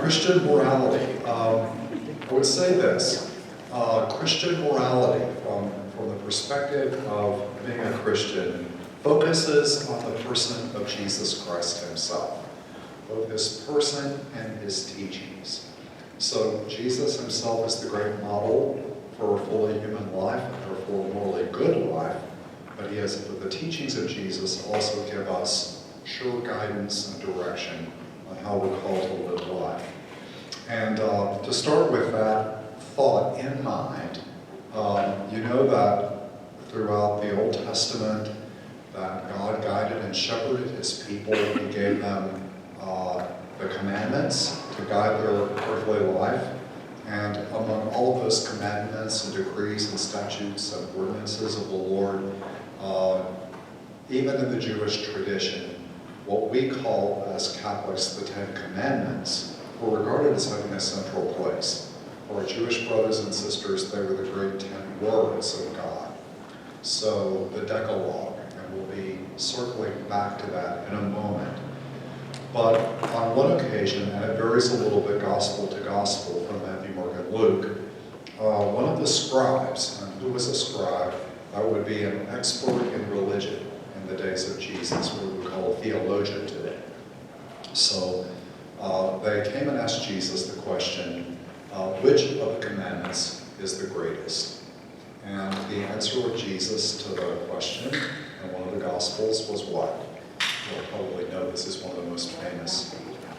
Christian morality. I would say this. Christian morality, from the perspective of being a Christian, focuses on the person of Jesus Christ himself, both his person and his teachings. So Jesus himself is the great model for a fully human life, or for a morally good life, but the teachings of Jesus also give us sure guidance and direction on how we're called to live life. And to start with that thought in mind, you know that throughout the Old Testament that God guided and shepherded his people. He gave them the commandments to guide their earthly life. And among all of those commandments and decrees and statutes and ordinances of the Lord, even in the Jewish tradition, what we call as Catholics the Ten Commandments were regarded as having a central place. For our Jewish brothers and sisters, they were the great 10 words of God. So the Decalogue, and we'll be circling back to that in a moment. But on one occasion, and it varies a little bit gospel to gospel from Matthew, Mark, and Luke, one of the scribes, and who was a scribe? That would be an expert in religion in the days of Jesus, what we would call a theologian today. So they came and asked Jesus the question, which of the commandments is the greatest? And the answer of Jesus to the question in one of the Gospels was what? You'll probably know this is one of the most famous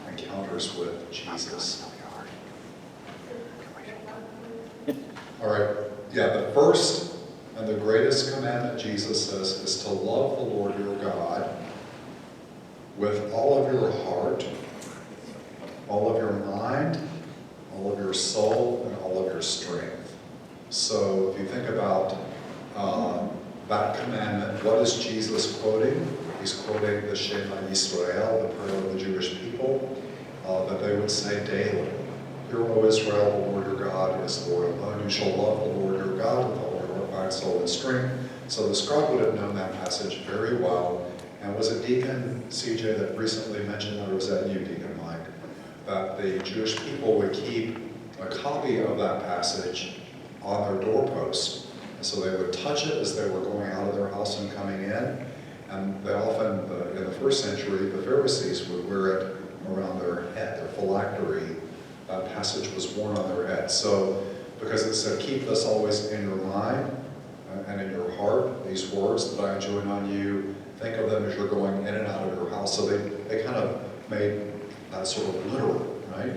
encounters with Jesus. All right, yeah, the first and the greatest commandment, Jesus says, is to love the Lord your God with all of your heart, all of your mind, all of your soul, and all of your strength. So if you think about that commandment, what is Jesus quoting? He's quoting the Shema Yisrael, the prayer of the Jewish people, that they would say daily. Hear, O Israel, the Lord your God is the Lord alone. You shall love the Lord your God with all your heart, mind, soul, and strength. So the scribe would have known that passage very well. And was it Deacon CJ that recently mentioned that, or was that you, Deacon Mike, that the Jewish people would keep a copy of that passage on their doorpost. And so they would touch it as they were going out of their house and coming in. And they often, in the first century, the Pharisees would wear it around their head, their phylactery. That passage was worn on their head. So, because it said, keep this always in your mind and in your heart, these words that I enjoin on you, think of them as you're going in and out of your house. So they kind of made that sort of literal, right?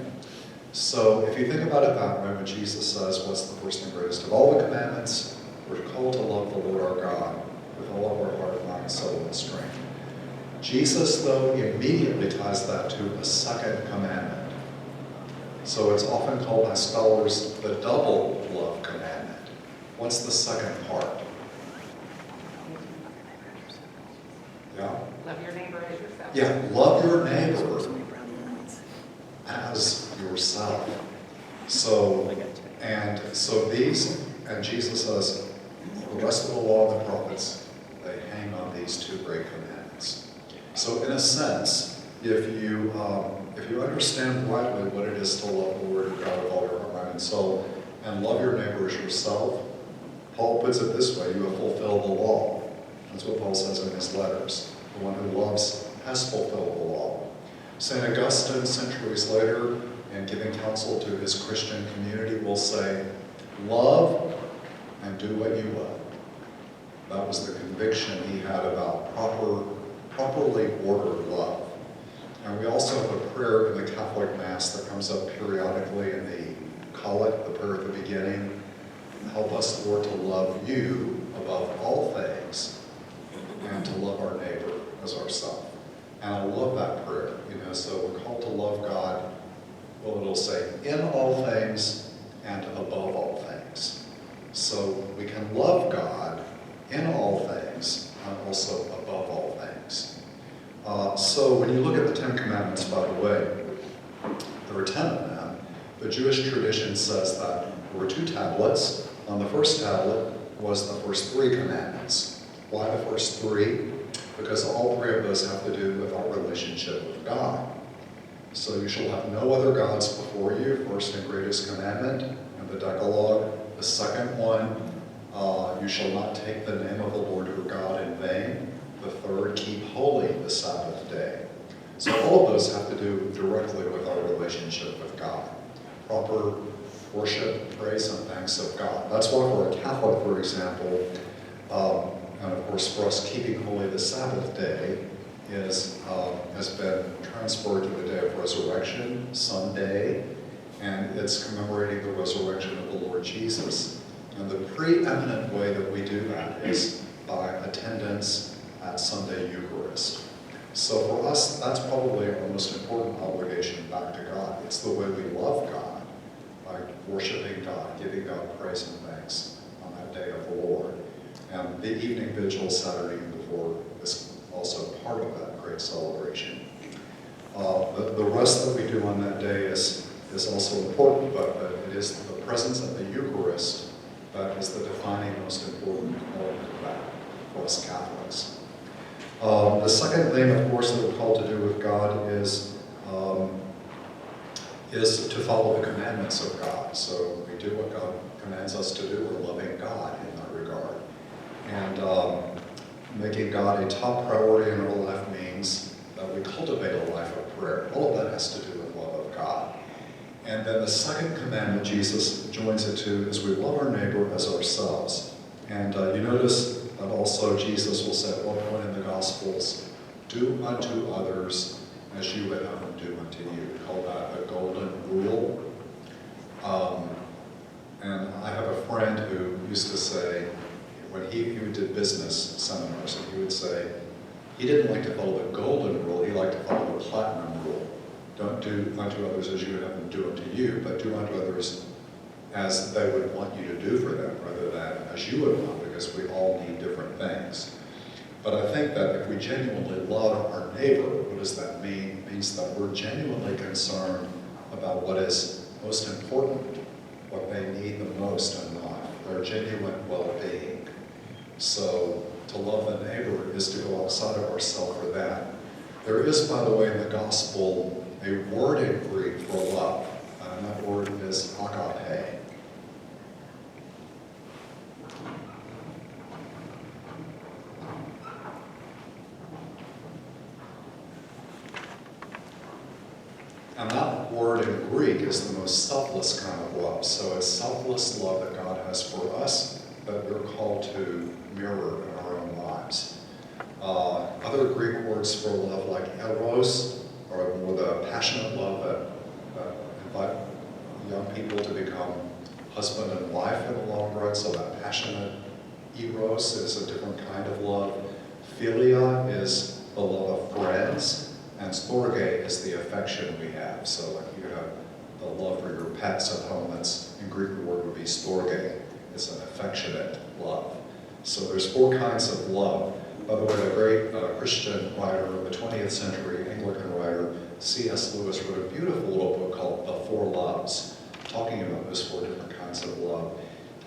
So if you think about it that way, when Jesus says, what's the first and greatest of all the commandments? We're called to love the Lord our God with all of our heart, mind, soul, and strength. Jesus, though, immediately ties that to a second commandment. So it's often called by scholars the double love commandment. What's the second part? Yeah? Love your neighbor as yourself. Yeah, love your neighbor as yourself. So Jesus says, the rest of the law and the prophets, they hang on these two great commandments. So in a sense, if you understand rightly what it is to love the Lord of God with all your heart, mind, and soul, and love your neighbor as yourself, Paul puts it this way, you have fulfilled the law. That's what Paul says in his letters. The one who loves has fulfilled the law. St. Augustine, centuries later, in giving counsel to his Christian community, will say, love and do what you love. That was the conviction he had about properly ordered love. And we also have a prayer in the Catholic Mass that comes up periodically in the collect, the prayer at the beginning. Help us, Lord, to love you above all things and to love our neighbor as ourselves. And I love that prayer, so we're called to love God, well, it'll say, in all things and above all things. So we can love God in all things and also above all things. So when you look at the Ten Commandments, by the way, there are 10 of them. The Jewish tradition says that there were 2 tablets. On the first tablet was the first 3 commandments. Why the first 3? Because all 3 of those have to do with our relationship with God. So you shall have no other gods before you, first and greatest commandment in the Decalogue. The second one, you shall not take the name of the Lord your God in vain. The third, keep holy the Sabbath day. So all of those have to do directly with our relationship with God. Proper worship, praise, and thanks of God. That's why for a Catholic, for example, and of course for us, keeping holy the Sabbath day has been transferred to the day of resurrection, Sunday, and it's commemorating the resurrection of the Lord Jesus. And the preeminent way that we do that is by attendance at Sunday Eucharist. So for us, that's probably our most important obligation back to God. It's the way we love God, by worshiping God, giving God praise and thanks on that day of the Lord. And the evening vigil Saturday before is also part of that great celebration. The rest that we do on that day is also important, but it is the presence of the Eucharist that is the defining most important element of that for us Catholics. The second thing, of course, that we're called to do with God is to follow the commandments of God. So we do what God commands us to do. We're loving God in that regard. And making God a top priority in our life means that we cultivate a life of prayer. All of that has to do with love of God. And then the second commandment Jesus joins it to is we love our neighbor as ourselves. And you notice that also Jesus will say at one point in the Gospels, do unto others as you would have them do unto you. We call that the golden rule. And I have a friend who used to say, when he did business seminars, and he would say, he didn't like to follow the golden rule, he liked to follow the platinum rule. Don't do unto others as you would have them do unto you, but do unto others as they would want you to do for them, rather than as you would want, because we all need different things. But I think that if we genuinely love our neighbor, what does that mean? It means that we're genuinely concerned about what is most important, what they need the most in life, their genuine well-being. So to love the neighbor is to go outside of ourselves for that. There is, by the way, in the gospel, a word in Greek for love, and that word is agape. And that word in Greek is the most selfless kind of love. So it's selfless love that God has for us that we're called to mirror in our own lives. Other Greek words for love, like eros, are more the passionate love that invite young people to become husband and wife in the long run. So that passionate eros is a different kind of love. Philia is the love of friends, and storge is the affection we have. So like you have the love for your pets at home, that's in Greek the word would be storge. It's an affectionate love. So there's four kinds of love. By the way, a great Christian writer of the 20th century, Anglican writer, C.S. Lewis, wrote a beautiful little book called The Four Loves, talking about those four different kinds of love.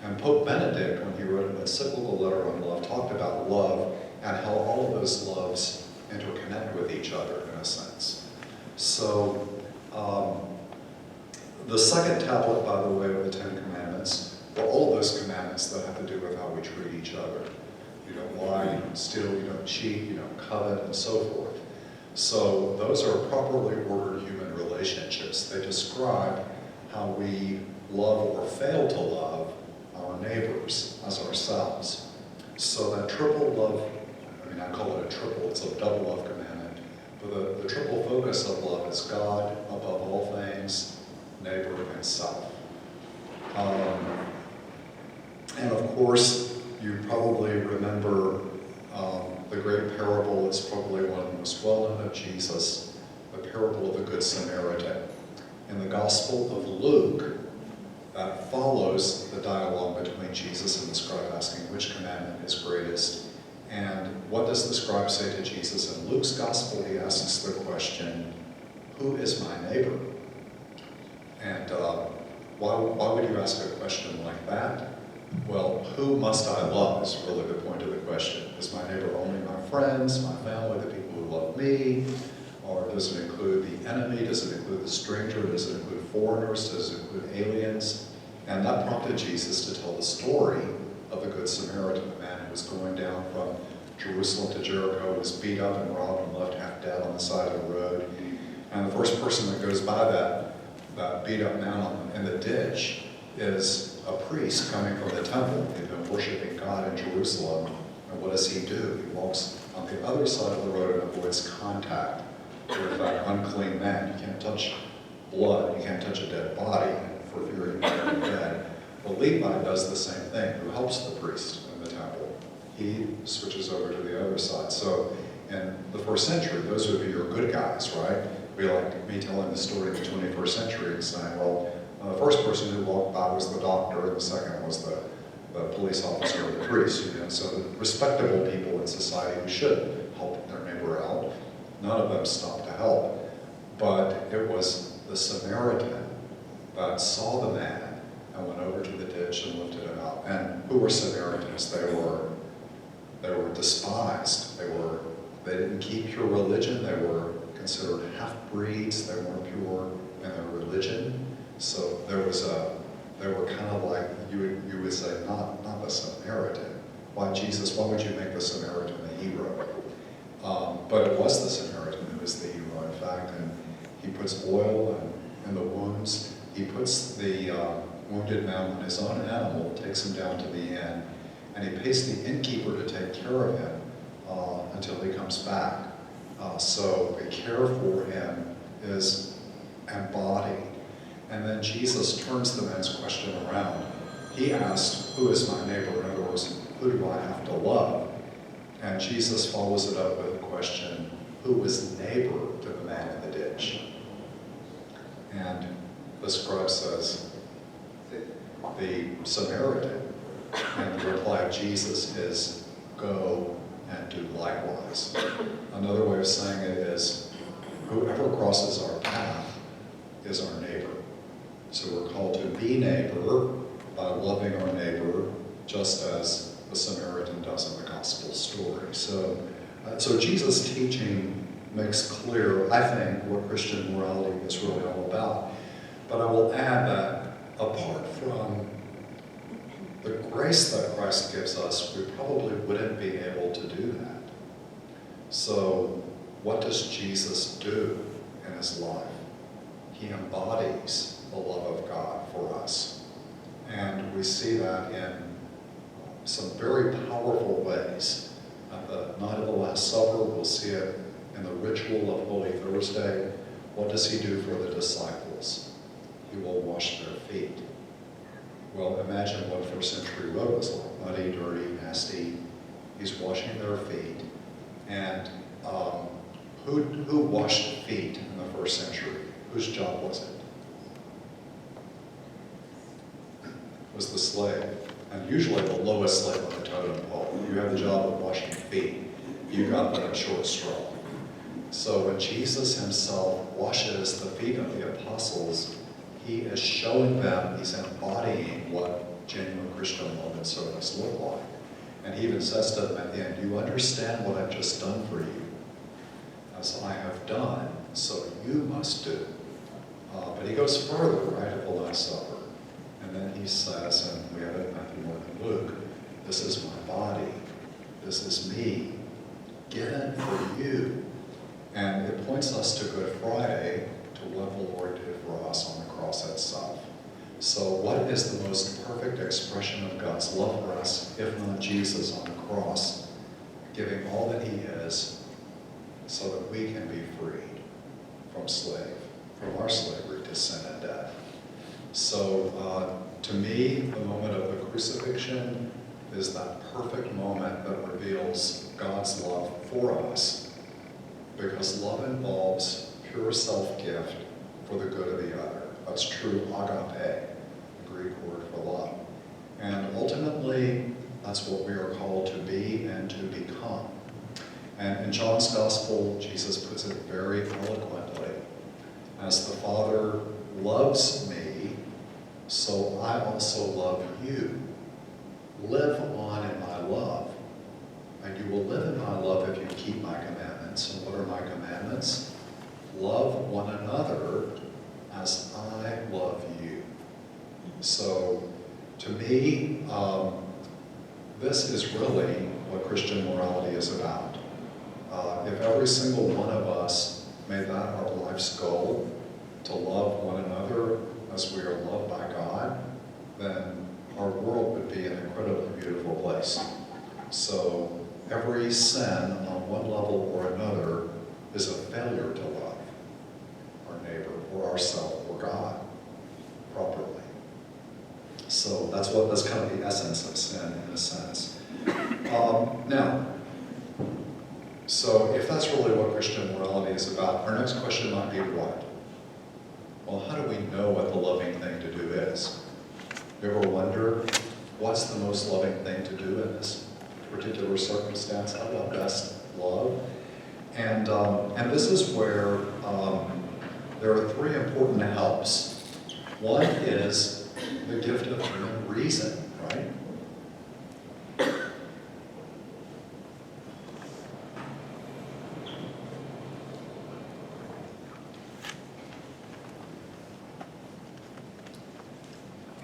And Pope Benedict, when he wrote an encyclical letter on love, talked about love and how all of those loves interconnect with each other, in a sense. So the second tablet, by the way, of the Ten Commandments, were all of those commandments that have to do with how we treat each other. You don't lie, you don't steal, you don't cheat, you don't covet, and so forth. So those are properly ordered human relationships. They describe how we love or fail to love our neighbors as ourselves. So that triple love, I call it a triple, it's a double love commandment, but the triple focus of love is God above all things, neighbor, and self. And of course, you probably remember the great parable, it's probably one of the most well-known of Jesus, the parable of the Good Samaritan. In the Gospel of Luke, that follows the dialogue between Jesus and the scribe asking which commandment is greatest. And what does the scribe say to Jesus? In Luke's Gospel, he asks the question, who is my neighbor? And why would you ask a question like that? Well, who must I love is really the point of the question. Is my neighbor only my friends, my family, the people who love me? Or Does it include the enemy? Does it include the stranger? Does it include foreigners? Does it include aliens? And that prompted Jesus to tell the story of the Good Samaritan, the man who was going down from Jerusalem to Jericho, was beat up and robbed and left half dead on the side of the road. And the first person that goes by that beat up man in the ditch is a priest coming from the temple. He'd been worshiping God in Jerusalem. And what does he do? He walks on the other side of the road and avoids contact with that unclean man. You can't touch blood. You can't touch a dead body for fear you might be dead. But Levi does the same thing, who helps the priest in the temple. He switches over to the other side. So in the first century, those would be your good guys, right? Be like me telling the story of the 21st century and saying, well, the first person who walked by was the doctor, and the second was the police officer or the priest. So the respectable people in society who should help their neighbor out, none of them stopped to help. But it was the Samaritan that saw the man and went over to the ditch and lifted him up. And who were Samaritans? They were despised. They didn't keep pure religion. They were considered half-breeds. They weren't pure in their religion. So they were kind of like, you would say, not the Samaritan. Why, Jesus, why would you make the Samaritan the hero? But it was the Samaritan who was the hero, in fact, and he puts oil in the wounds. He puts the wounded man on his own animal, takes him down to the inn, and he pays the innkeeper to take care of him until he comes back. So the care for him is embodied. And then Jesus turns the man's question around. He asked, who is my neighbor? In other words, who do I have to love? And Jesus follows it up with a question, who was neighbor to the man in the ditch? And the scribe says, the Samaritan. And the reply of Jesus is, go and do likewise. Another way of saying it is, whoever crosses our path is our neighbor. So we're called to be neighbor by loving our neighbor, just as the Samaritan does in the gospel story. So Jesus' teaching makes clear, I think, what Christian morality is really all about. But I will add that apart from the grace that Christ gives us, we probably wouldn't be able to do that. So what does Jesus do in his life? He embodies the love of God for us. And we see that in some very powerful ways. At the night of the Last Supper, we'll see it in the ritual of Holy Thursday. What does he do for the disciples? He will wash their feet. Well, imagine what first century road was like. Muddy, dirty, nasty. He's washing their feet. And who washed feet in the first century? Whose job was it? It was the slave. And usually the lowest slave on the totem pole. You have the job of washing feet. You got the short straw. So when Jesus himself washes the feet of the apostles, he is showing them, he's embodying what genuine Christian love and service look like. And he even says to them at the end, you understand what I've just done for you? As I have done, so you must do. But he goes further, right, at the Last Supper. And then he says, and we have it in Matthew, Mark, and Luke, this is my body, this is me, given for you. And it points us to Good Friday, to what the Lord did for us on the cross itself. So what is the most perfect expression of God's love for us, if not Jesus on the cross, giving all that he is so that we can be freed from our slavery to sin and death. So to me, the moment of the crucifixion is that perfect moment that reveals God's love for us, because love involves pure self-gift for the good of the other. That's true agape, the Greek word for love. And ultimately, that's what we are called to be and to become. And in John's Gospel, Jesus puts it very eloquently. As the Father loves me, so I also love you. Live on in my love. And you will live in my love if you keep my commandments. And what are my commandments? love one another as I love you. So, to me, this is really what Christian morality is about. If every single one of us made that our life's goal, to love one another as we are loved by God, then our world would be an incredibly beautiful place. So every sin on one level or another is a failure to love our neighbor or ourselves or God properly. So that's kind of the essence of sin in a sense. Now, so if that's really what Christian morality is about, our next question might be what? Well, how do we know what the loving thing to do is? You ever wonder, what's the most loving thing to do in this particular circumstance? How do I best love? And this is where there are three important helps. One is the gift of human reason, right?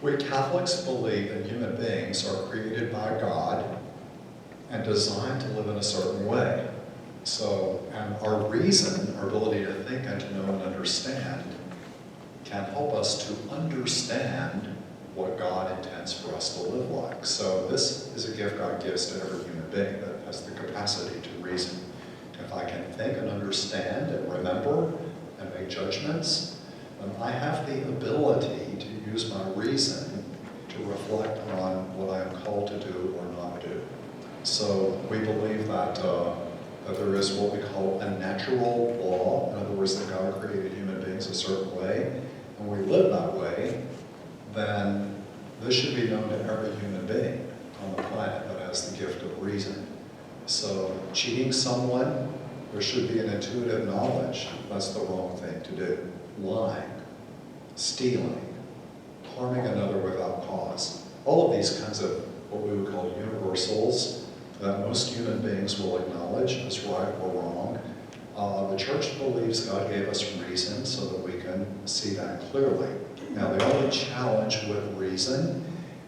We Catholics believe that human beings are created by God and designed to live in a certain way. So, and our reason, our ability to think and to know and understand, can help us to understand what God intends for us to live like. So this is a gift God gives to every human being that has the capacity to reason. If I can think and understand and remember and make judgments, then I have the ability to use my reason to reflect on what I am called to do or not do. So we believe that there is what we call a natural law. In other words, that God created human beings a certain way, and we live that way, then this should be known to every human being on the planet that has the gift of reason. So cheating someone, there should be an intuitive knowledge that's the wrong thing to do. Lying, stealing, harming another without cause. All of these kinds of what we would call universals that most human beings will acknowledge as right or wrong. The church believes God gave us reason so that we can see that clearly. Now, the only challenge with reason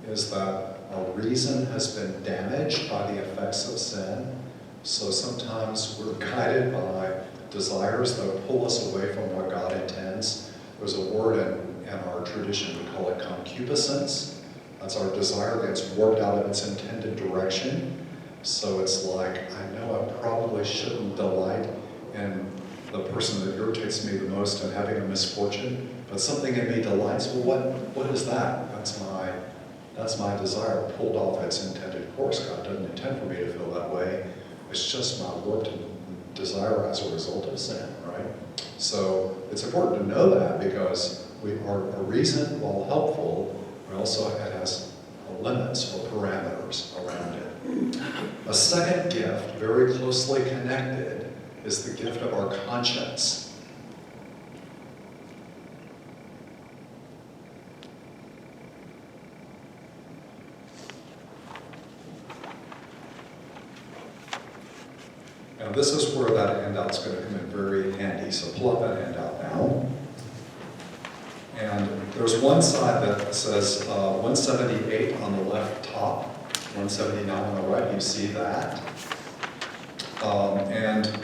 is that our reason has been damaged by the effects of sin. So sometimes we're guided by desires that pull us away from what God intends. There's a word in our tradition, we call it concupiscence. That's our desire gets warped out of its intended direction. So it's like, I know I probably shouldn't delight in the person that irritates me the most and having a misfortune, but something in me delights. Well, what is that? That's my desire pulled off its intended course. God doesn't intend for me to feel that way. It's just my warped desire as a result of sin, right? So it's important to know that because our reason, while helpful, it has limits or parameters around it. A second gift, very closely connected, is the gift of our conscience. And this is where that handout's going to come in very handy. So pull up that handout now. And there's one side that says 178 on the left top, 179 on the right, you see that. And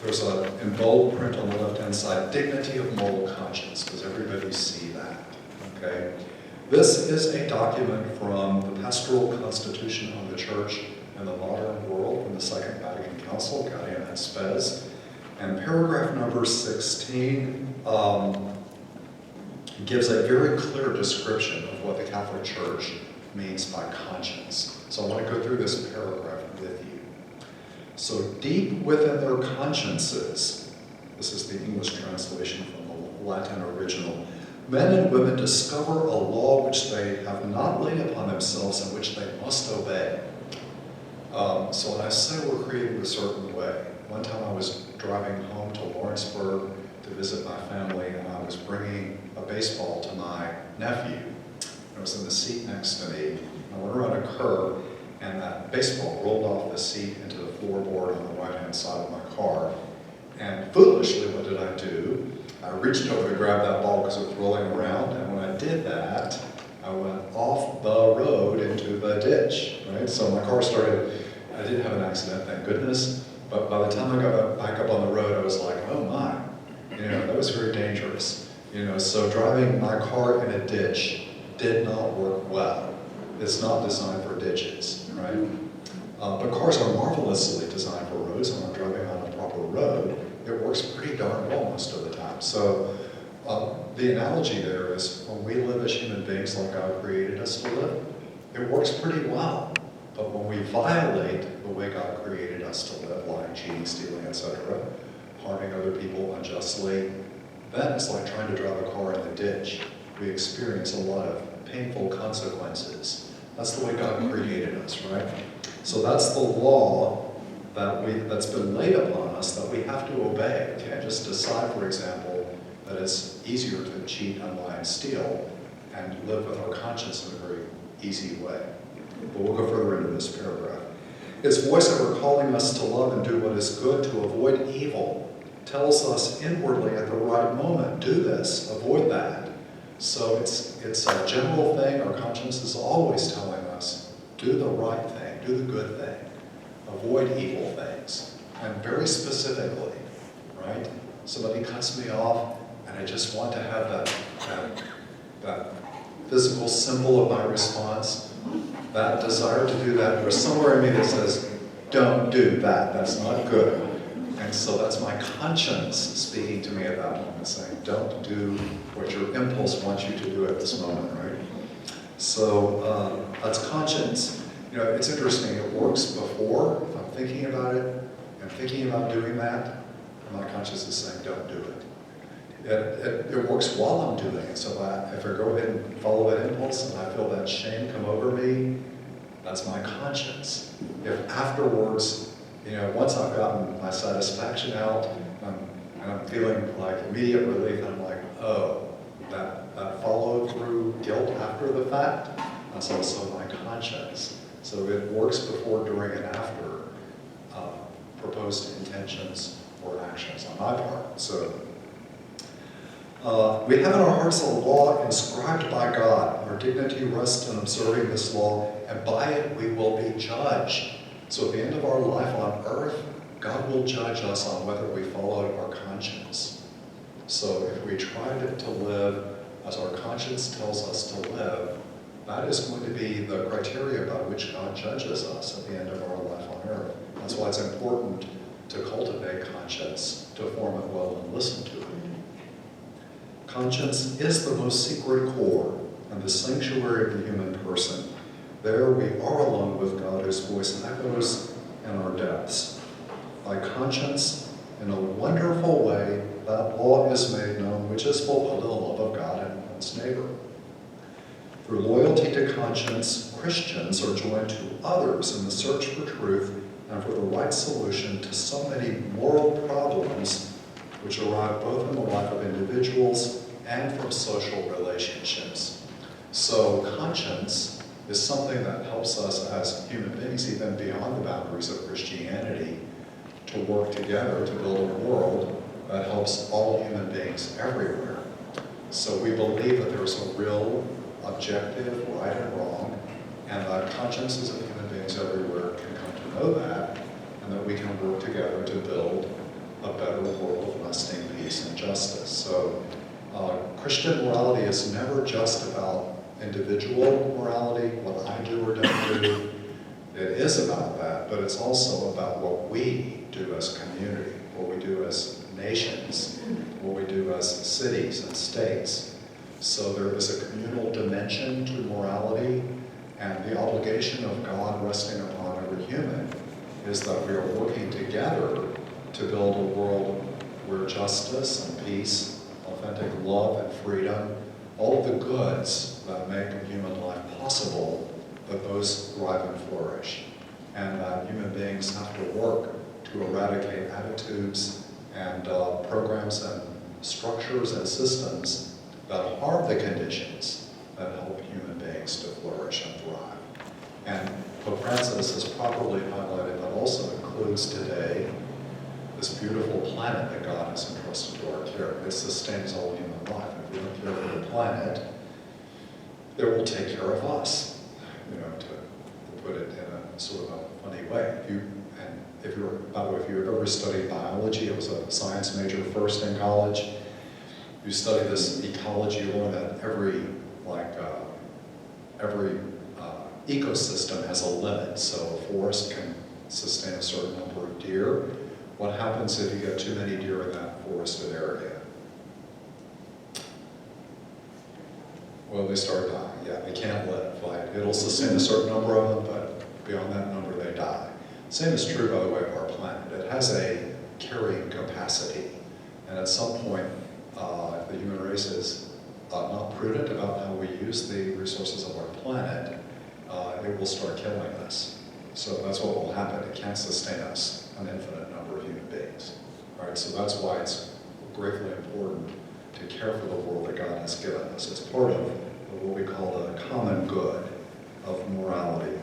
there's in bold print on the left-hand side, dignity of moral conscience. Does everybody see that? Okay. This is a document from the Pastoral Constitution of the Church in the Modern World from the Second Vatican Council, Gaudium et Spes. And paragraph number 16 gives a very clear description of what the Catholic Church means by conscience. So I want to go through this paragraph with you. So deep within their consciences, this is the English translation from the Latin original, men and women discover a law which they have not laid upon themselves and which they must obey. So when I say we're created a certain way, one time I was driving home to Lawrenceburg to visit my family, and I was bringing a baseball to my nephew. It was in the seat next to me. I went around a curve, and that baseball rolled off the seat into the floorboard on the right-hand side of my car. And foolishly, what did I do? I reached over to grab that ball because it was rolling around, and when I did that, I went off the road into the ditch, right? So my car started, I didn't have an accident, thank goodness, but by the time I got back up on the road, I was like, oh my, that was very dangerous. So driving my car in a ditch did not work well. It's not designed for ditches, right? But cars are marvelously designed for roads, and when I'm driving on a proper road, it works pretty darn well most of the time. So the analogy there is when we live as human beings like God created us to live, it works pretty well. But when we violate the way God created us to live, lying, cheating, stealing, etc., harming other people unjustly, then it's like trying to drive a car in the ditch. We experience a lot of painful consequences. That's the way God created us, right? So that's the law that's been laid upon us that we have to obey. We can't just decide, for example, that it's easier to cheat and lie and steal and live with our conscience in a very easy way. But we'll go further into this paragraph. His voice ever calling us to love and do what is good, to avoid evil, tells us inwardly at the right moment, do this, avoid that. So it's a general thing. Our conscience is always telling us, do the right thing, do the good thing, avoid evil things. And very specifically, right? Somebody cuts me off, and I just want to have that physical symbol of my response, that desire to do that. There's somewhere in me that says, don't do that, that's not good. And so that's my conscience speaking to me at that moment, saying, don't do what your impulse wants you to do at this moment, right? So that's conscience. It's interesting, it works before, if I'm thinking about it, and thinking about doing that, and my conscience is saying, don't do it. It works while I'm doing it, so if I go ahead and follow that impulse and I feel that shame come over me, that's my conscience. If afterwards, once I've gotten my satisfaction out, and I'm feeling like immediate relief, and I'm like, oh, that follow-through guilt after the fact, that's also my conscience. So it works before, during, and after proposed intentions or actions on my part. So we have in our hearts a law inscribed by God. Our dignity rests in observing this law, and by it we will be judged. So at the end of our life on earth, God will judge us on whether we followed our conscience. So if we tried to live as our conscience tells us to live, that is going to be the criteria by which God judges us at the end of our life on earth. That's why it's important to cultivate conscience, to form it well and listen to it. Conscience is the most secret core and the sanctuary of the human person. There we are alone with God, whose voice echoes in our depths. By conscience, in a wonderful way, that law is made known, which is fulfilled in the love of God and one's neighbor. Through loyalty to conscience, Christians are joined to others in the search for truth and for the right solution to so many moral problems which arise both in the life of individuals and from social relationships. So conscience is something that helps us as human beings, even beyond the boundaries of Christianity, to work together to build a world that helps all human beings everywhere. So we believe that there's a real objective, right and wrong, and that consciences of human beings everywhere can come to know that, and that we can work together to build a better world of lasting peace and justice. So Christian morality is never just about individual morality, what I do or don't do. It is about that, but it's also about what we do as community, what we do as nations, what we do as cities and states. So there is a communal dimension to morality, and the obligation of God resting upon every human is that we are working together to build a world where justice and peace, authentic love and freedom, all of the goods that make human life possible, that those thrive and flourish. And that human beings have to work to eradicate attitudes and programs and structures and systems that harm the conditions that help human beings to flourish and thrive. And Pope Francis has properly highlighted that also includes today the this beautiful planet that God has entrusted to our care. It sustains all human life. If we don't care for the planet, it will take care of us, to put it in a sort of a funny way. By the way, if you ever studied biology, it was a science major first in college, you study this ecology, you learn that every ecosystem has a limit. So a forest can sustain a certain number of deer. What happens if you get too many deer in that forested area? Well, they start dying. Yeah, they can't live. Right? It'll sustain a certain number of them, but beyond that number, they die. Same is true, by the way, of our planet. It has a carrying capacity, and at some point, if the human race is not prudent about how we use the resources of our planet, it will start killing us. So that's what will happen. It can't sustain us, an infinite number of human beings. All right, so that's why it's gravely important to care for the world that God has given us. It's part of what we call the common good of morality.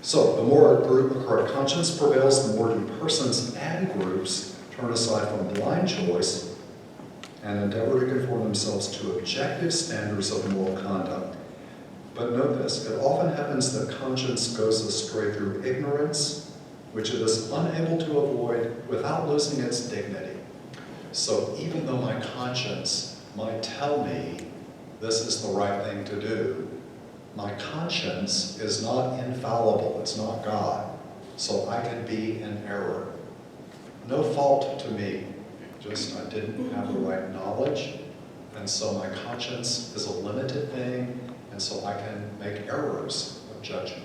So the more a corrupt conscience prevails, the more do persons and groups turn aside from blind choice and endeavor to conform themselves to objective standards of moral conduct. But note this, it often happens that conscience goes astray through ignorance, which it is unable to avoid without losing its dignity. So even though my conscience might tell me this is the right thing to do, my conscience is not infallible, it's not God. So I can be in error. No fault to me, just I didn't have the right knowledge, and so my conscience is a limited thing, and so I can make errors of judgment.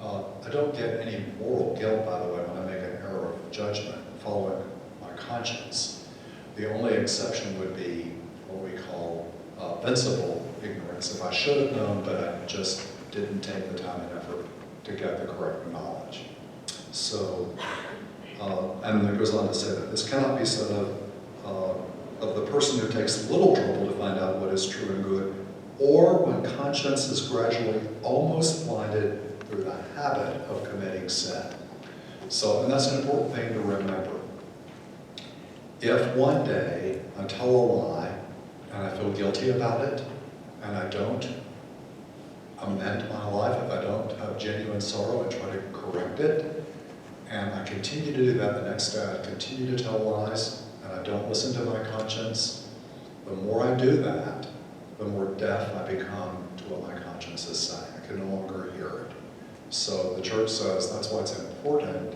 I don't get any moral guilt, by the way, when I make an error of judgment following my conscience. The only exception would be what we call vincible ignorance. If I should have known, but I just didn't take the time and effort to get the correct knowledge. So, and it goes on to say that this cannot be said of the person who takes little trouble to find out what is true and good, or when conscience is gradually almost blinded through the habit of committing sin. So, and that's an important thing to remember. If one day I tell a lie and I feel guilty about it, and I don't amend my life, if I don't have genuine sorrow and try to correct it, and I continue to do that the next day, I continue to tell lies, and I don't listen to my conscience, the more I do that, the more deaf I become to what my conscience is saying. I can no longer hear it. So the church says that's why it's important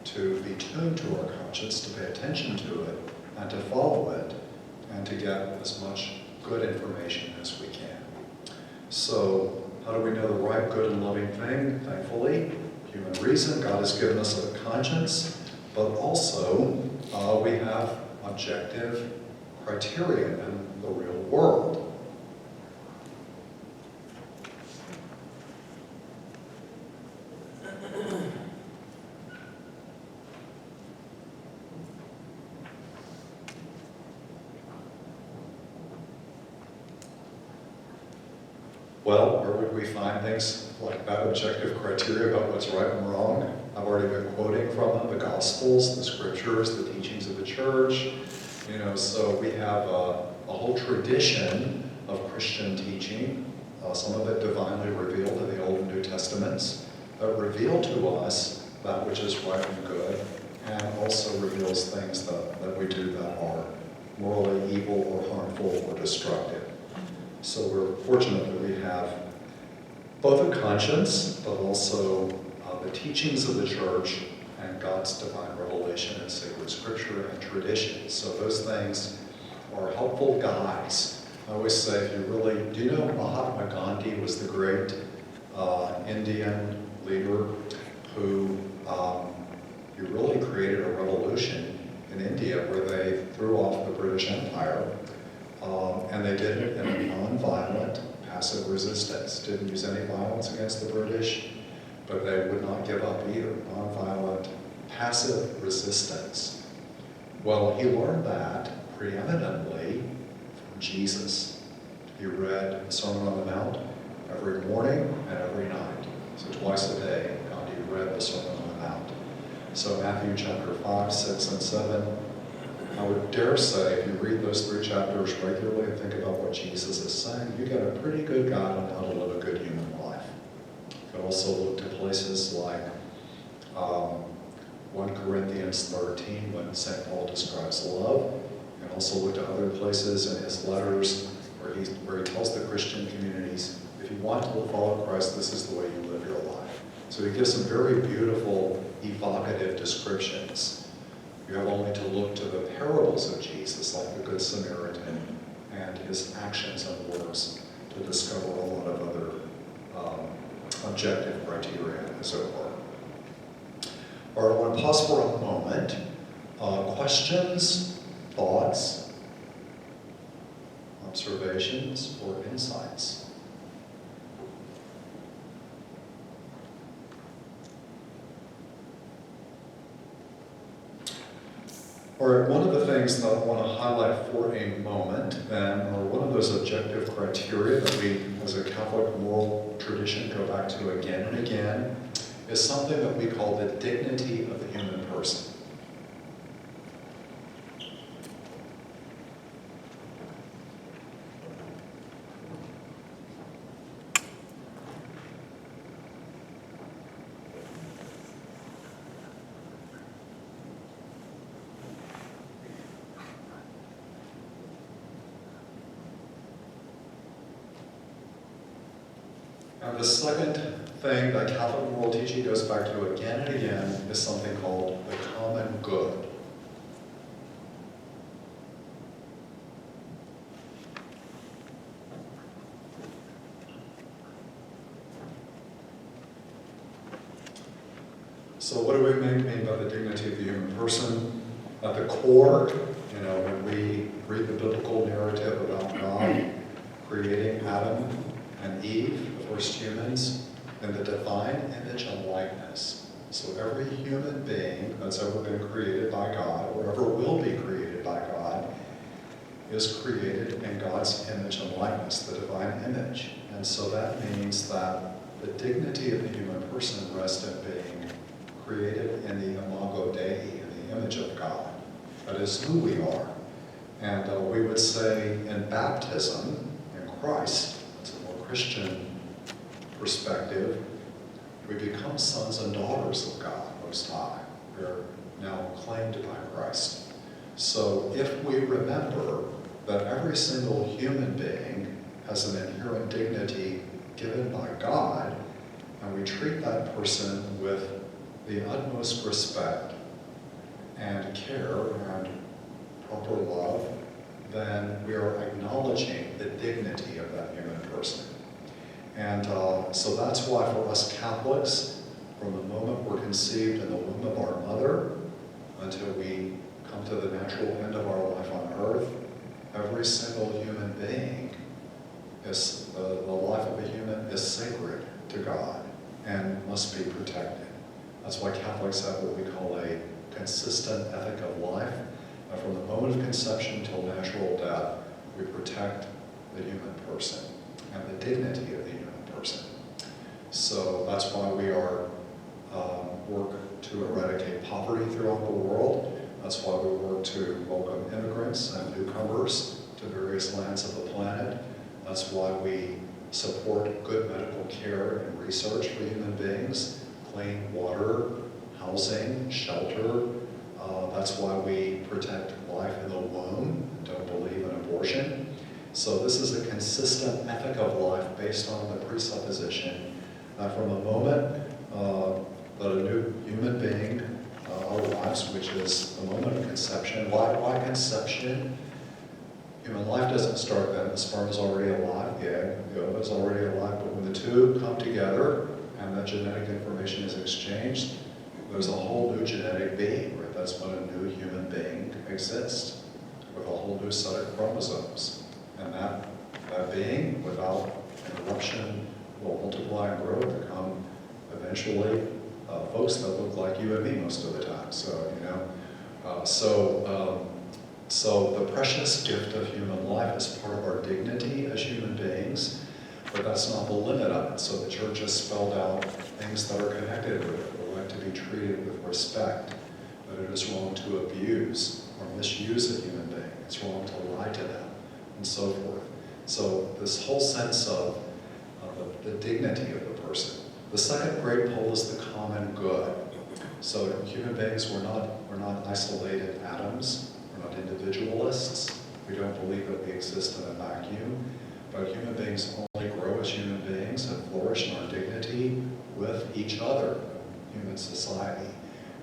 to be tuned to our conscience, to pay attention to it, and to follow it, and to get as much good information as we can. So how do we know the right, good, and loving thing? Thankfully, human reason. God has given us a conscience, but also we have objective criteria in the real world. Well, where would we find things like that objective criteria about what's right and wrong? I've already been quoting from them, the Gospels, the Scriptures, the teachings of the Church. So we have a whole tradition of Christian teaching, some of it divinely revealed in the Old and New Testaments, that reveal to us that which is right and good, and also reveals things that we do that are morally evil or harmful or destructive. So we're fortunate that we have both a conscience, but also the teachings of the church and God's divine revelation in sacred scripture and tradition. So those things are helpful guides. I always say, if you really, do you know Mahatma Gandhi was the great Indian leader who he really created a revolution in India where they threw off the British Empire. And they did it in a non-violent, passive resistance. Didn't use any violence against the British, but they would not give up either. Non-violent, passive resistance. Well, he learned that preeminently from Jesus. He read the Sermon on the Mount every morning and every night. So twice a day, Gandhi read the Sermon on the Mount. So Matthew chapter 5, 6, and 7. I would dare say, if you read those 3 chapters regularly and think about what Jesus is saying, you get a pretty good guide on how to live a good human life. You can also look to places like 1 Corinthians 13, when St. Paul describes love. You can also look to other places in his letters where he tells the Christian communities, if you want to follow Christ, this is the way you live your life. So he gives some very beautiful, evocative descriptions. You have only to look to the parables of Jesus, like the Good Samaritan, and his actions and words to discover a lot of other objective criteria, as it were. All right, I want to pause for a moment. Questions, thoughts, observations, or insights? All right, one of the things that I want to highlight for a moment, then, or one of those objective criteria that we, as a Catholic moral tradition, go back to again and again, is something that we call the dignity of the human person. And the second thing that Catholic moral teaching goes back to again and again is something called the common good. So what do we mean by the dignity of the human person? At the core, when we read the biblical narrative about God creating Adam and Eve, the first humans, in the divine image and likeness. So every human being that's ever been created by God, or ever will be created by God, is created in God's image and likeness, the divine image. And so that means that the dignity of the human person rests in being created in the imago Dei, in the image of God. That is who we are. And we would say in baptism, in Christ, it's a more Christian perspective, we become sons and daughters of God Most High. We are now claimed by Christ. So if we remember that every single human being has an inherent dignity given by God, and we treat that person with the utmost respect and care and proper love, then we are acknowledging the dignity of that human person. And so that's why for us Catholics, from the moment we're conceived in the womb of our mother until we come to the natural end of our life on earth, every single human being is, the life of a human is sacred to God and must be protected. That's why Catholics have what we call a consistent ethic of life. And from the moment of conception till natural death, we protect the human person and the dignity of the human person. So that's why we are work to eradicate poverty throughout the world. That's why we work to welcome immigrants and newcomers to various lands of the planet. That's why we support good medical care and research for human beings, clean water, housing, shelter. That's why we protect life in the womb and don't believe in abortion. So this is a consistent ethic of life based on the presupposition that from the moment that a new human being arrives, which is the moment of conception. Why conception? Human life doesn't start then. The sperm is already alive, the egg, the ova is already alive, but when the two come together and that genetic information is exchanged, there's a whole new genetic being, right? That's when a new human being exists, with a whole new set of chromosomes. And that being, without interruption, will multiply and grow and become eventually folks that look like you and me most of the time. So, so the precious gift of human life is part of our dignity as human beings, but that's not the limit of it. So the Church has spelled out things that are connected with it. to be treated with respect, that it is wrong to abuse or misuse a human being. It's wrong to lie to them, and so forth. So this whole sense of the dignity of the person. The second great pole is the common good. So human beings, we're not isolated atoms. We're not individualists. We don't believe that we exist in a vacuum. But human beings only grow as human beings and flourish in our dignity with each other in human society.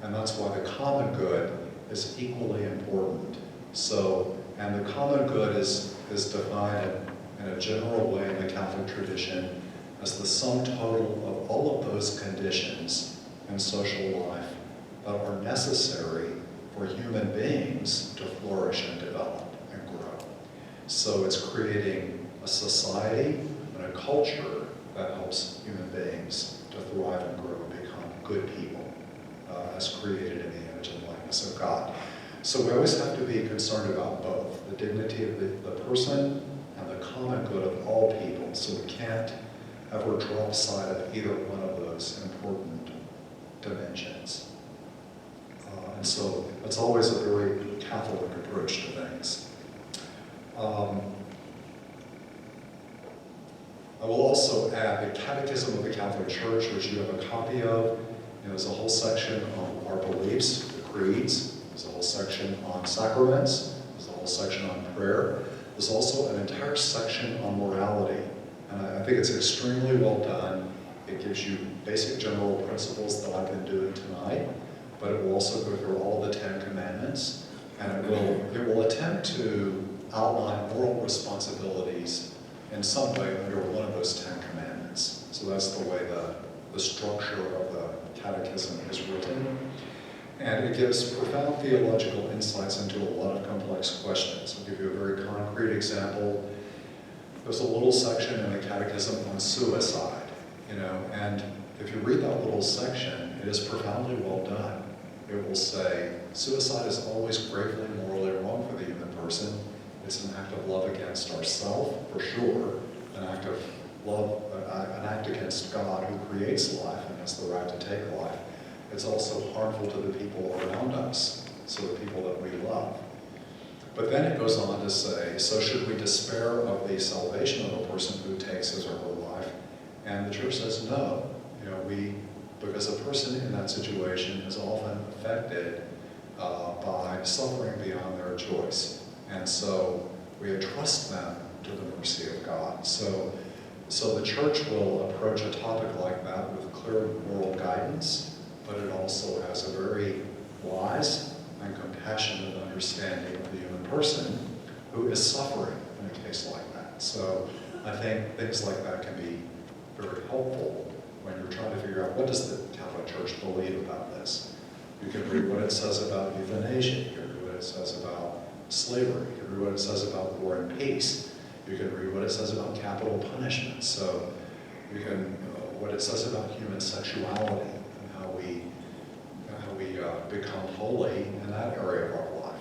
And that's why the common good is equally important. So, and the common good is defined in a general way in the Catholic tradition as the sum total of all of those conditions in social life that are necessary for human beings to flourish and develop and grow. So it's creating a society and a culture that helps human beings to thrive and grow and become good people as created in the image and likeness of God. So we always have to be concerned about both, the dignity of the person and the common good of all people. So we can't ever drop sight of either one of those important dimensions. And so it's always a very Catholic approach to things. I will also add the Catechism of the Catholic Church, which you have a copy of. There's a whole section on our beliefs, the creeds. There's a whole section on sacraments. There's a whole section on prayer. There's also an entire section on morality. And I think it's extremely well done. It gives you basic general principles that I've been doing tonight, but it will also go through all the 10 Commandments, and it will attempt to outline moral responsibilities in some way under one of those 10 Commandments. So that's the way the structure of the Catechism is written. And it gives profound theological insights into a lot of complex questions. I'll give you a very concrete example. There's a little section in the Catechism on suicide, and if you read that little section, it is profoundly well done. It will say, suicide is always gravely morally wrong for the human person. It's an act of love against ourselves, for sure, an act of love, an act against God who creates life and has the right to take life. It's also harmful to the people around us, so the people that we love. But then it goes on to say, so should we despair of the salvation of a person who takes his or her life? And the church says no. Because a person in that situation is often affected by suffering beyond their choice. And so we entrust them to the mercy of God. So the church will approach a topic like that with clear moral guidance, but it also has a very wise and compassionate understanding of the human person who is suffering in a case like that. So I think things like that can be very helpful when you're trying to figure out what does the Catholic Church believe about this. You can read what it says about euthanasia, you can read what it says about slavery, you can read what it says about war and peace, you can read what it says about capital punishment, so you can, what it says about human sexuality and how we become holy in that area of our life,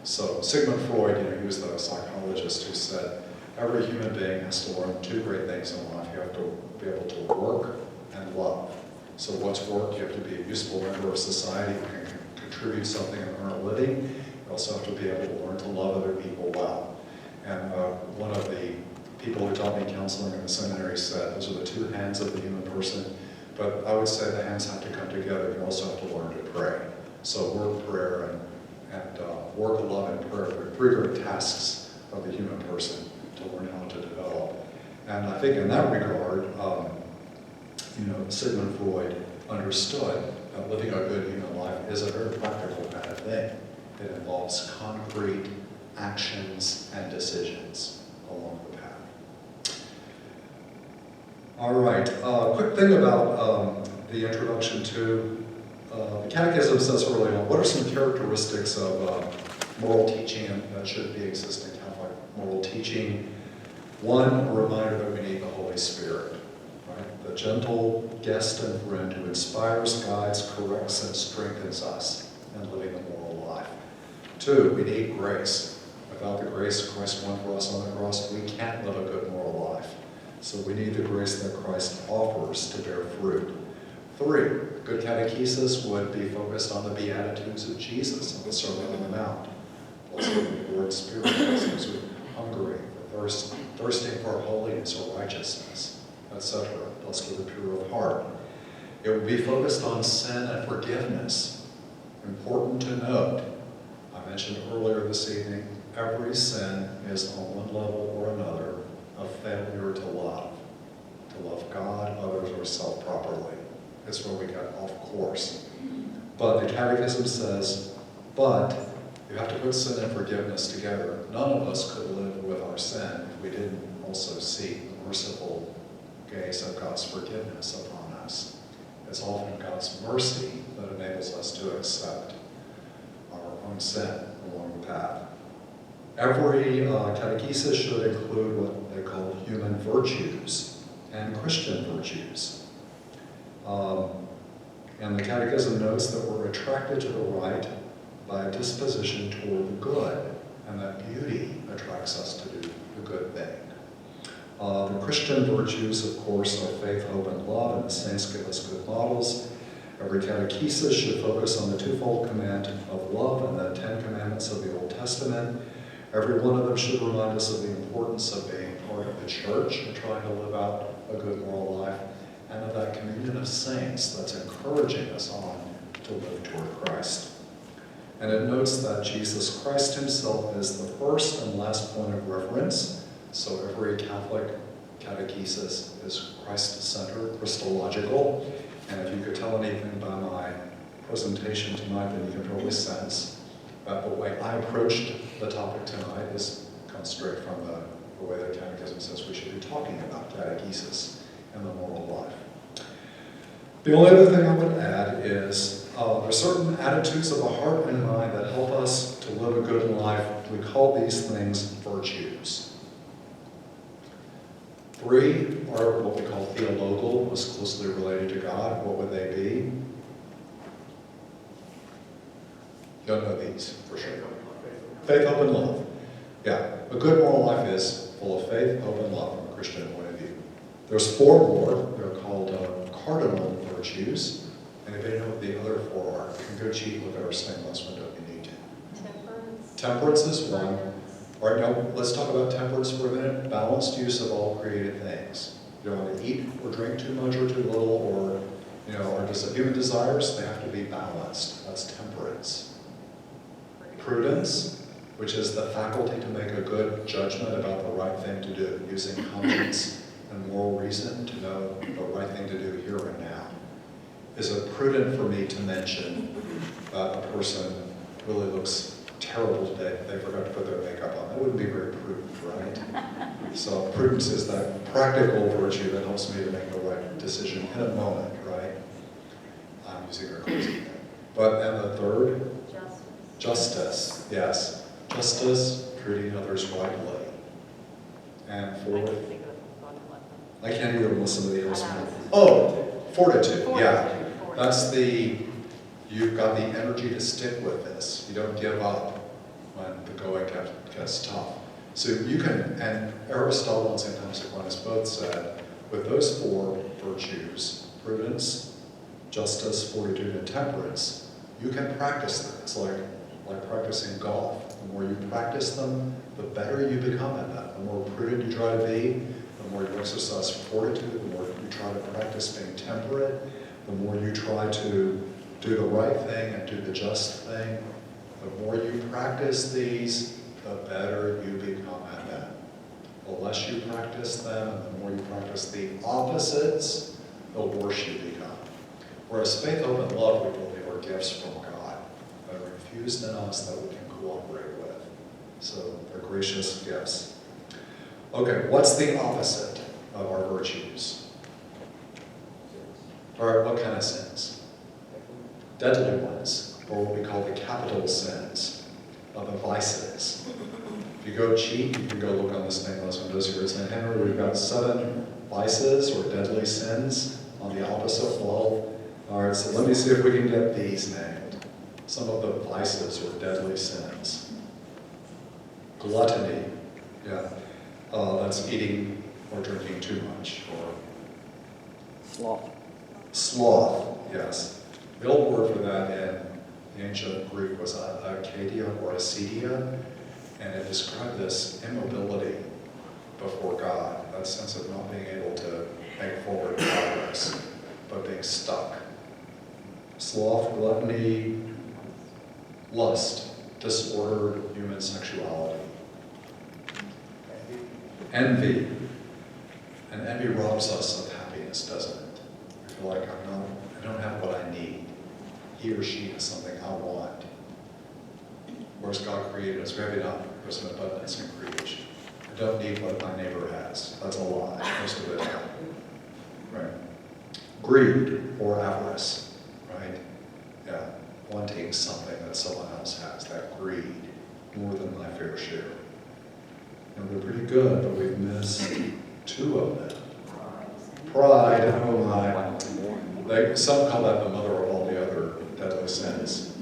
So Sigmund Freud, he was the psychologist who said, every human being has to learn 2 great things in life. You have to be able to work and love. So what's work? You have to be a useful member of society who can contribute something and earn a living. You also have to be able to learn to love other people well. And one of the people who taught me counseling in the seminary said, those are the 2 hands of the human person. But I would say the hands have to come together. You also have to learn to pray. So work, prayer, and work, love, and prayer are 3 great tasks of the human person to learn how to develop. And I think in that regard, Sigmund Freud understood that living a good human life is a very practical kind of thing. It involves concrete actions and decisions along the path. All right, quick thing about the introduction to the Catechism says early on, what are some characteristics of moral teaching that should be existing Catholic moral teaching? One, a reminder that we need the Holy Spirit, right? The gentle guest and friend who inspires, guides, corrects, and strengthens us in living the moral life. 2, we need grace. Without the grace Christ won for us on the cross, we can't live a good moral life. So we need the grace that Christ offers to bear fruit. 3, good catechesis would be focused on the Beatitudes of Jesus and the Sermon on the Mount. Blessed are the poor in spirit, those who are hungry, thirsting for holiness or righteousness, etc. Blessed are the pure of heart. It would be focused on sin and forgiveness. Important to note, I mentioned earlier this evening, every sin is on one level or another a failure to love God, others, or self properly. It's where we get off course. But the Catechism says, but you have to put sin and forgiveness together. None of us could live with our sin if we didn't also see the merciful gaze of God's forgiveness upon us. It's often God's mercy that enables us to accept our own sin along the path. Every catechesis should include what they call human virtues and Christian virtues. And the Catechism notes that we're attracted to the right by a disposition toward the good, and that beauty attracts us to do the good thing. The Christian virtues, of course, are faith, hope, and love, and the saints give us good models. Every catechesis should focus on the twofold command of love and the 10 Commandments of the Old Testament. Every one of them should remind us of the importance of being part of the church and trying to live out a good moral life, and of that communion of saints that's encouraging us on to live toward Christ. And it notes that Jesus Christ himself is the first and last point of reference, so every Catholic catechesis is Christ-centered, Christological, and if you could tell anything by my presentation tonight, then you can probably sense that the way I approached the topic tonight comes straight from the way the Catechism says we should be talking about catechesis and the moral life. The only other thing I would add is there are certain attitudes of the heart and mind that help us to live a good life. We call these things virtues. 3 are what we call theologal, most closely related to God. What would they be? You don't know these, for sure. Faith, hope, and love. Yeah, a good moral life is full of faith, hope, and love from a Christian point of view. There's 4 more. They're called cardinal virtues. Anybody know what the other 4 are? You can go cheat with our stained glass window if you need to. Temperance. Temperance is one. All right, now let's talk about temperance for a minute. Balanced use of all created things. You don't want to eat or drink too much or too little, or or just human desires. They have to be balanced. That's temperance. Prudence, which is the faculty to make a good judgment about the right thing to do, using conscience and moral reason to know the right thing to do here and now. Is it prudent for me to mention that a person really looks terrible today, they forgot to put their makeup on? That wouldn't be very prudent, right? So prudence is that practical virtue that helps me to make the right decision in a moment, right? I'm using her crazy thing. And the third? Justice, yes. Justice, treating others rightly. And fourth? I can't either unless somebody else knows. Oh, fortitude, yeah. That's you've got the energy to stick with this. You don't give up when the going gets tough. So you can, and Aristotle and St. Thomas Aquinas both said, with those 4 virtues, prudence, justice, fortitude, and temperance, you can practice them. It's like practicing golf. The more you practice them, the better you become at that. The more prudent you try to be, the more you exercise fortitude, the more you try to practice being temperate, the more you try to do the right thing and do the just thing. The more you practice these, the better you become at that. The less you practice them, and the more you practice the opposites, the worse you become. Whereas faith, hope, and love, we believe, are gifts from God that are infused in us that we can cooperate with. So they're gracious gifts. Okay, what's the opposite of our virtues? All right, what kind of sins? Deadly ones, or what we call the capital sins, of the vices. If you go cheat, you can go look on the stained glass windows here at St. Henry. We've got 7 vices or deadly sins on the opposite wall. All right, so let me see if we can get these named. Some of the vices or deadly sins. Gluttony, yeah, that's eating or drinking too much, or Sloth. Sloth, yes. The old word for that in the ancient Greek was acedia or acedia, and it described this immobility before God, that sense of not being able to make forward progress, but being stuck. Sloth, gluttony, lust, disordered human sexuality. Envy. And envy robs us of happiness, doesn't it? I feel like I don't have what I need. He or she has something I want. Whereas God created us, we have enough. There's an abundance in creation. I don't need what my neighbor has. That's a lie. Most of it. Right. Greed or avarice. Right? Yeah. Wanting something that someone else has. That greed. More than my fair share. They're pretty good, but we've missed two of them. Pride, oh my. Some call that the mother of all the other deadly sins.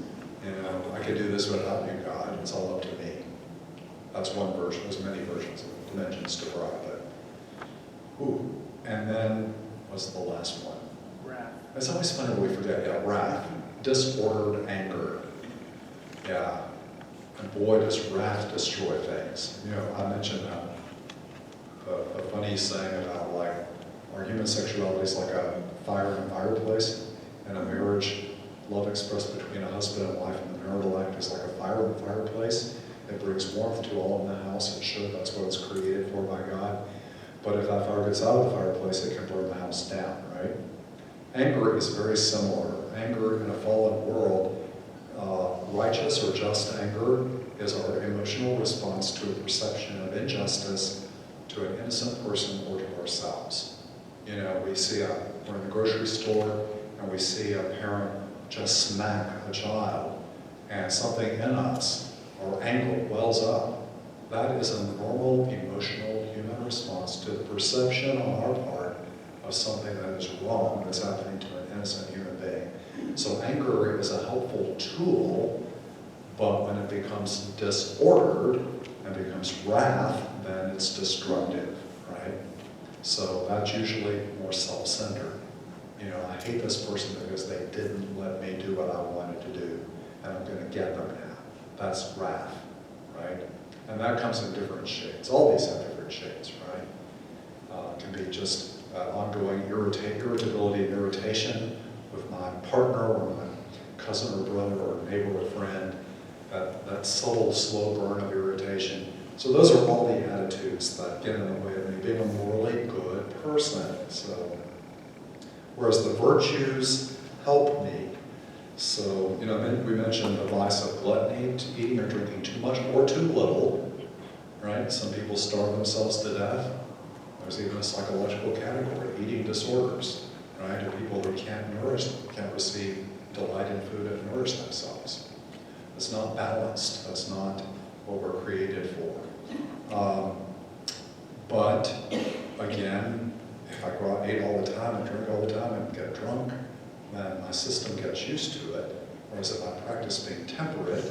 I can do this without you, God. It's all up to me. That's one version. There's many versions of dimensions to pride. And then what's the last one? Wrath. It's always funny when we forget. Yeah, wrath. Disordered anger. Yeah. And boy, does wrath destroy things. I mentioned a funny saying about like our human sexuality is like a fire in a fireplace, and a marriage, love expressed between a husband and wife in the marital act is like a fire in the fireplace. It brings warmth to all in the house, and sure, that's what it's created for by God. But if that fire gets out of the fireplace, it can burn the house down, right? Anger is very similar. Anger in a fallen world, righteous or just anger is our emotional response to a perception of injustice to an innocent person or to ourselves. We're in the grocery store and we see a parent just smack a child, and something in us, our anger wells up. That is a normal emotional human response to the perception on our part of something that is wrong that's happening to an innocent human being. So anger is a helpful tool, but when it becomes disordered and becomes wrath, then it's destructive, right? So that's usually more self-centered. I hate this person because they didn't let me do what I wanted to do, and I'm going to get them now. That's wrath, right? And that comes in different shades. All these have different shades, right? It can be just ongoing irritability and irritation with my partner or my cousin or brother or neighbor or friend, that subtle, slow burn of irritation. So those are all the attitudes that get in the way of me being a morally good person. So, whereas the virtues help me. So, we mentioned the vice of gluttony, eating or drinking too much or too little, right? Some people starve themselves to death. There's even a psychological category, eating disorders, right? Of people who can't receive delight in food and nourish themselves. It's not balanced. That's not what we're created for. But again, if I go out and eat all the time and drink all the time and get drunk, then my system gets used to it. Whereas if I practice being temperate,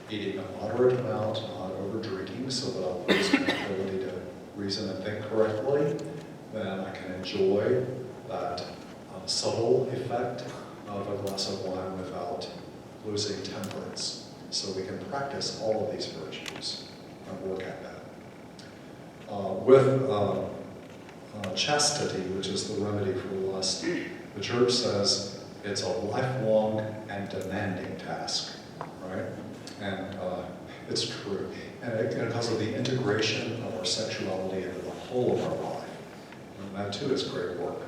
eating a moderate amount, not over drinking, so that I'll lose my ability to reason and think correctly, then I can enjoy that subtle effect of a glass of wine without losing temperance. So we can practice all of these virtues and work at that. With chastity, which is the remedy for lust, the church says it's a lifelong and demanding task, right? And it's true. And because of the integration of our sexuality into the whole of our life, and that too is great work.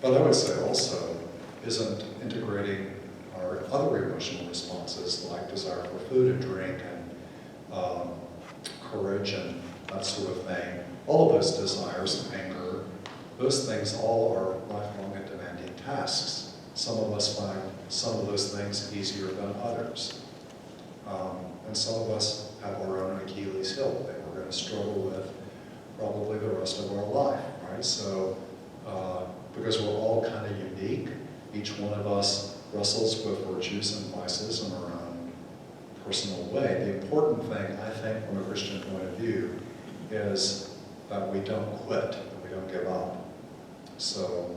But I would say also, isn't integrating our other emotional responses like desire for food and drink and courage and that sort of thing, all of those desires, anger, those things all are lifelong and demanding tasks. Some of us find some of those things easier than others. And some of us have our own Achilles heel that we're going to struggle with probably the rest of our life, right? So, because we're all kind of unique, each one of us wrestles with virtues and vices in our own personal way. The important thing, I think, from a Christian point of view, is that we don't quit, that we don't give up. So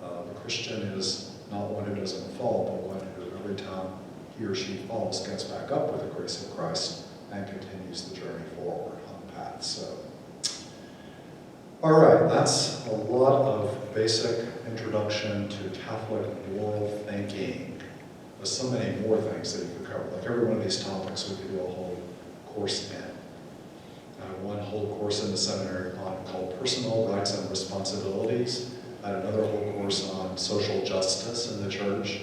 the Christian is not one who doesn't fall, but one who every time he or she falls gets back up with the grace of Christ and continues the journey forward on the path. So, all right, that's a lot of basic introduction to Catholic moral thinking. There's so many more things that you could cover. Like every one of these topics, we could do a whole course in. One whole course in the seminary called Personal Rights and Responsibilities. I had another whole course on social justice in the church.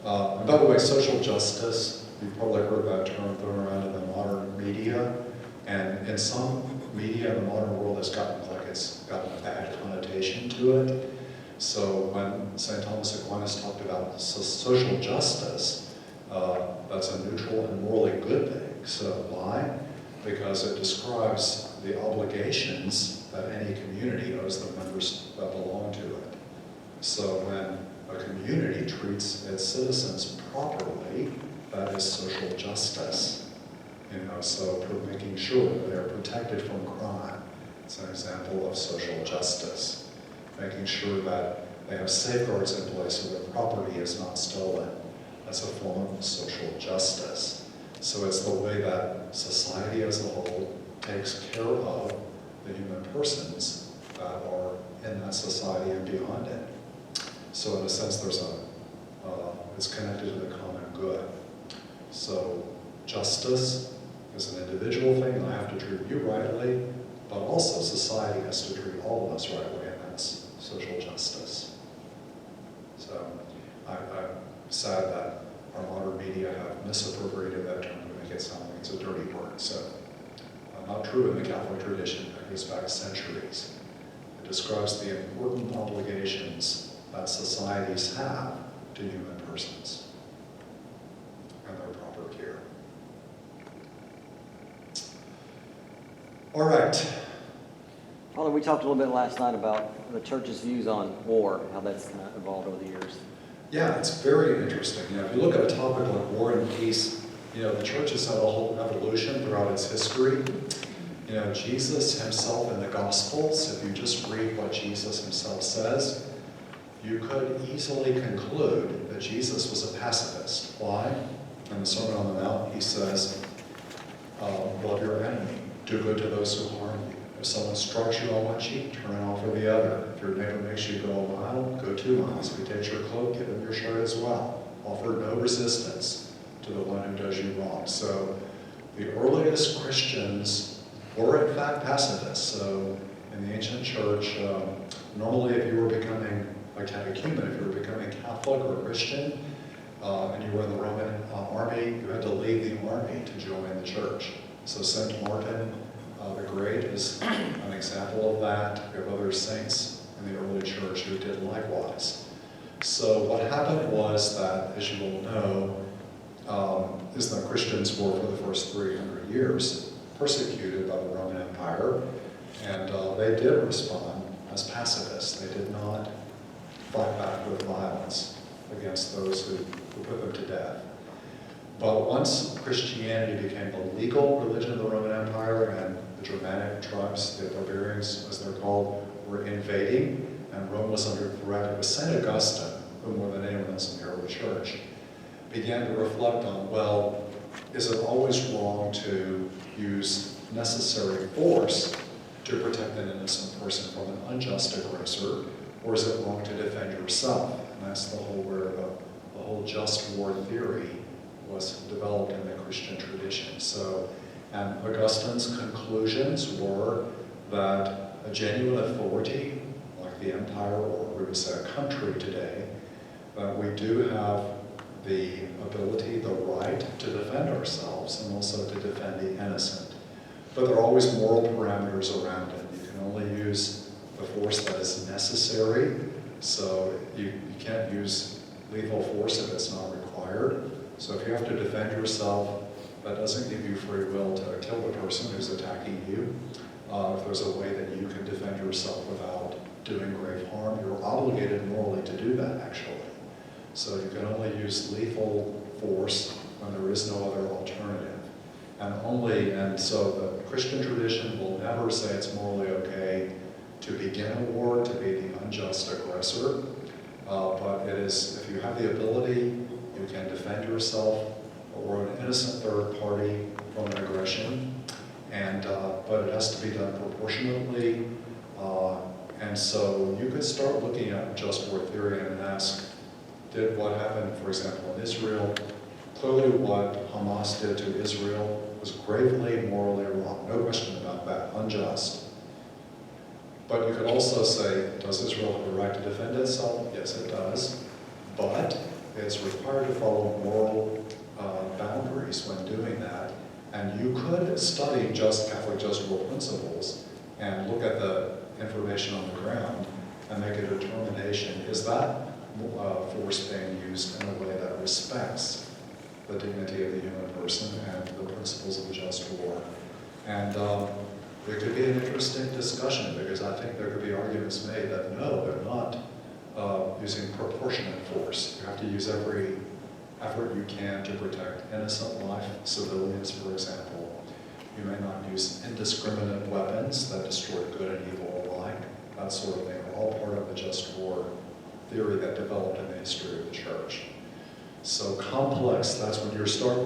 And by the way, social justice, you've probably heard that term thrown around in the modern media. And in some media, the modern world has gotten it's gotten a bad connotation to it. So when St. Thomas Aquinas talked about social justice, that's a neutral and morally good thing. So why? Because it describes the obligations that any community owes the members that belong to it. So when a community treats its citizens properly, that is social justice. So for making sure that they're protected from crime. It's an example of social justice. Making sure that they have safeguards in place so their property is not stolen. That's a form of social justice. So it's the way that society as a whole takes care of the human persons that are in that society and beyond it. So in a sense, it's connected to the common good. So justice is an individual thing, and I have to treat you rightly, but also society has to treat all of us rightly, and that's social justice. So I'm sad that our modern media have misappropriated that term to make it sound like it's a dirty word. So not true in the Catholic tradition. That goes back centuries. It describes the important obligations that societies have to human persons and their proper care. All right. Father, we talked a little bit last night about the church's views on war, how that's kind of evolved over the years. Yeah, it's very interesting. If you look at a topic like war and peace, the church has had a whole evolution throughout its history. Jesus himself in the Gospels, if you just read what Jesus himself says, you could easily conclude that Jesus was a pacifist. Why? In the Sermon on the Mount, he says, love your enemy, do good to those who harm you. If someone strikes you on one cheek, turn and offer the other. If your neighbor makes you go a mile, go 2 miles. If he takes your cloak, give him your shirt as well. Offer no resistance to the one who does you wrong. So the earliest Christians were in fact pacifists. So in the ancient church, normally if you were becoming a catechumen, if you were becoming Catholic or Christian, and you were in the Roman army, you had to leave the army to join the church. So St. Martin the Great is an example of that. You have other saints in the early church who did likewise. So what happened was that, as you will know, is that Christians were for the first 300 years persecuted by the Roman Empire, and they did respond as pacifists. They did not fight back with violence against those who put them to death. But once Christianity became the legal religion of the Roman Empire and the Germanic tribes, the barbarians as they're called, were invading, and Rome was under threat, it was St. Augustine, who more than anyone else in the early church, began to reflect on, well, is it always wrong to use necessary force to protect an innocent person from an unjust aggressor, or is it wrong to defend yourself? And that's the whole where the whole just war theory was developed in the Christian tradition. So, and Augustine's conclusions were that a genuine authority, like the empire, or we would say a country today, that we do have the ability, the right to defend ourselves and also to defend the innocent. But there are always moral parameters around it. You can only use the force that is necessary, so you can't use lethal force if it's not required. So if you have to defend yourself, that doesn't give you free will to kill the person who's attacking you. If there's a way that you can defend yourself without doing grave harm, you're obligated morally to do that, actually. So you can only use lethal force when there is no other alternative. And so the Christian tradition will never say it's morally okay to begin a war, to be the unjust aggressor. but it is, if you have the ability, you can defend yourself or an innocent third party from an aggression, but it has to be done proportionately. And so you could start looking at just war theory and ask, did what happened, for example, in Israel, clearly what Hamas did to Israel was gravely morally wrong, no question about that, unjust. But you could also say, does Israel have a right to defend itself? Yes, it does. But it's required to follow moral boundaries when doing that. And you could study Catholic just war principles and look at the information on the ground and make a determination, is that force being used in a way that respects the dignity of the human person and the principles of just war? And it could be an interesting discussion, because I think there could be arguments made that no, they're not using proportionate force. You have to use every effort you can to protect innocent life, civilians, for example. You may not use indiscriminate weapons that destroy good and evil alike. That sort of thing are all part of the just war theory that developed in the history of the church. So complex, that's when you start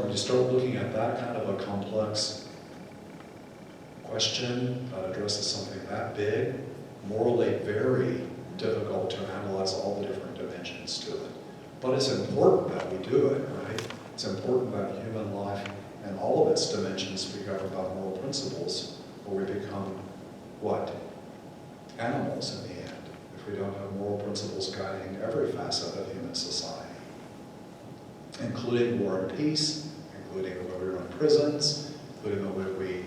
looking at that kind of a complex question that addresses something that big, morally very difficult to analyze all the different dimensions to it. But it's important that we do it, right? It's important that human life and all of its dimensions be governed by moral principles, or we become what? Animals in the end, if we don't have moral principles guiding every facet of human society, including war and peace, including the way we run prisons, including the way we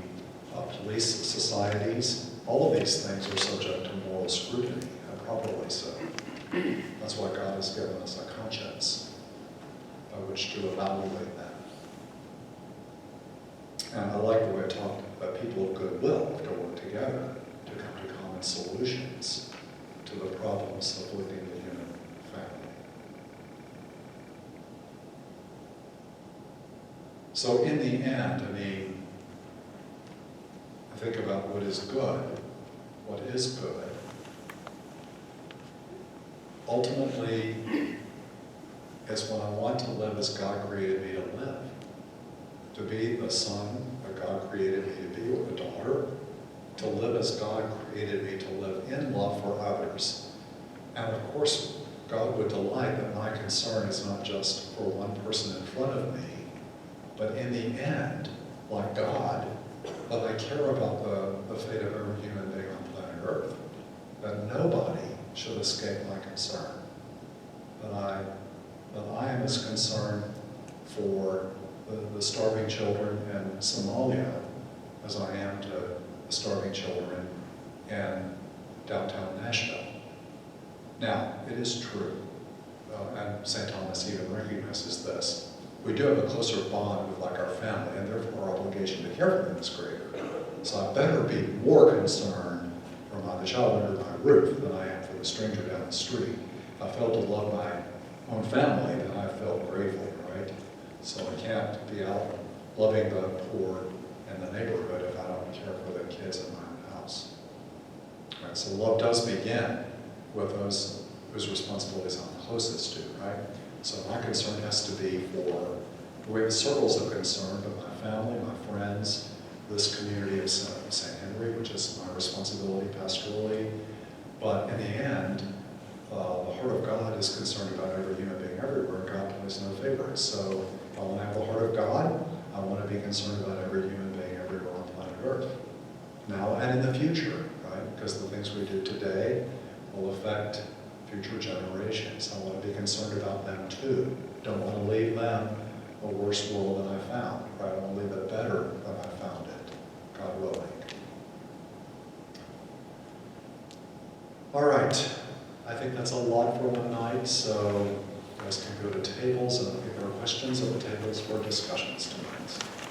police societies. All of these things are subject to moral scrutiny, and properly so. That's why God has given us a conscience by which to evaluate that. And I like the way it talked about people of goodwill have to work together to come to common solutions to the problems afflicting the human family. So in the end, I think about what is good. What is good? Ultimately, it's when I want to live as God created me to live. To be the son that God created me to be, or the daughter. To live as God created me to live in love for others. And of course, God would delight that my concern is not just for one person in front of me, but in the end, like God, that I care about the fate of every human being on planet Earth. That nobody should escape my concern. That I am as concerned for the starving children in Somalia as I am to the starving children in downtown Nashville. Now, it is true, and St. Thomas even recognizes this. We do have a closer bond with our family, and therefore our obligation to care for them is greater. So I better be more concerned for the child under my roof than I am for the stranger down the street. If I failed to love my own family, then I felt grateful, right? So I can't be out loving the poor in the neighborhood if I don't care for the kids in my own house. Right? So love does begin with those whose responsibilities I'm closest to, right? So my concern has to be for, we have circles of concern, but my family, my friends, this community of St. Henry, which is my responsibility pastorally. But in the end, the heart of God is concerned about every human being everywhere. God plays no favorites. So if I want to have the heart of God, I want to be concerned about every human being everywhere on planet Earth. Now and in the future, right? Because the things we do today will affect future generations. I want to be concerned about them too. Don't want to leave them a worse world than I found, right? I want to leave it better than I found it, God willing. All right, I think that's a lot for one night, so you guys can go to tables, and if there are questions at the tables for discussions tonight.